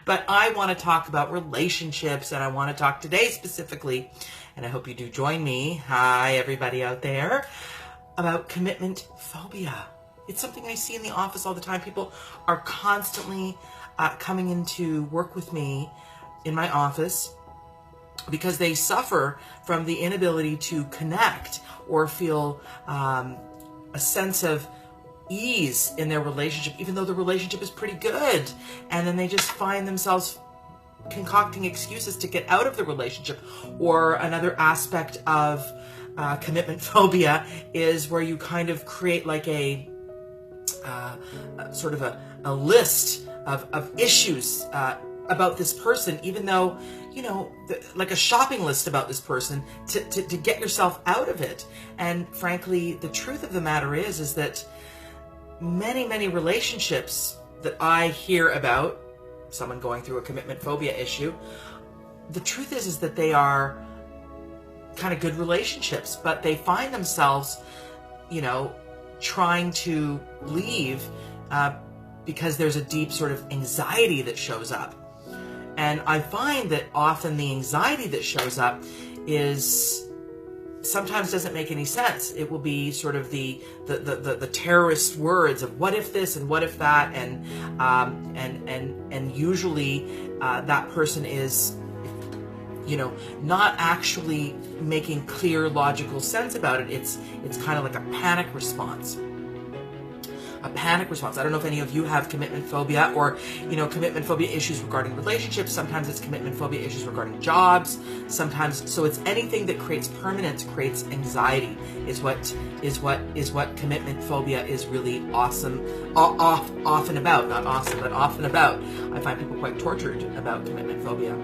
But I want to talk about relationships, and I want to talk today specifically, and I hope you do join me, hi everybody out there, about commitment phobia. It's something I see in the office all the time. People are constantly coming in to work with me in my office because they suffer from the inability to connect or feel a sense of ease in their relationship, even though the relationship is pretty good. And then they just find themselves concocting excuses to get out of the relationship. Or another aspect of commitment phobia is where you kind of create like a sort of a list of issues about this person, even though, you know, like a shopping list about this person to get yourself out of it. And frankly, the truth of the matter is that many relationships that I hear about, someone going through a commitment phobia issue, the truth is that they are kind of good relationships, but they find themselves, you know, trying to leave because there's a deep sort of anxiety that shows up. And I find that often the anxiety that shows up is sometimes doesn't make any sense. It will be sort of the terrorist words of what if this and what if that, and usually that person is, you know, not actually making clear logical sense about it. It's kind of like a panic response. A panic response. I don't know if any of you have commitment phobia, or, you know, commitment phobia issues regarding relationships. Sometimes it's commitment phobia issues regarding jobs. Sometimes, so it's anything that creates permanence, creates anxiety, is what commitment phobia is really often about. Not awesome, but often about. I find people quite tortured about commitment phobia.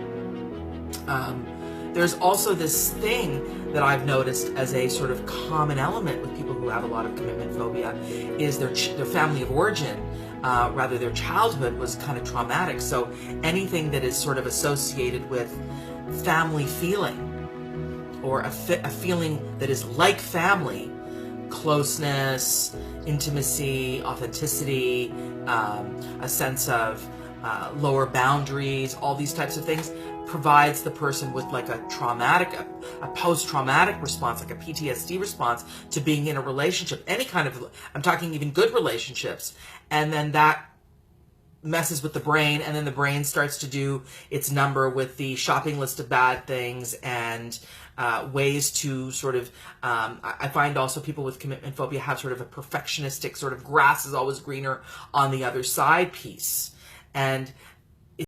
There's also this thing that I've noticed as a sort of common element with people who have a lot of commitment phobia is their family of origin, rather their childhood was kind of traumatic. So anything that is sort of associated with family feeling, or a feeling that is like family, closeness, intimacy, authenticity, a sense of lower boundaries, all these types of things, provides the person with like a post-traumatic response, like a PTSD response to being in a relationship, any kind of, I'm talking even good relationships. And then that messes with the brain, and then the brain starts to do its number with the shopping list of bad things and ways to sort of, I find also people with commitment phobia have sort of a perfectionistic sort of grass is always greener on the other side piece. And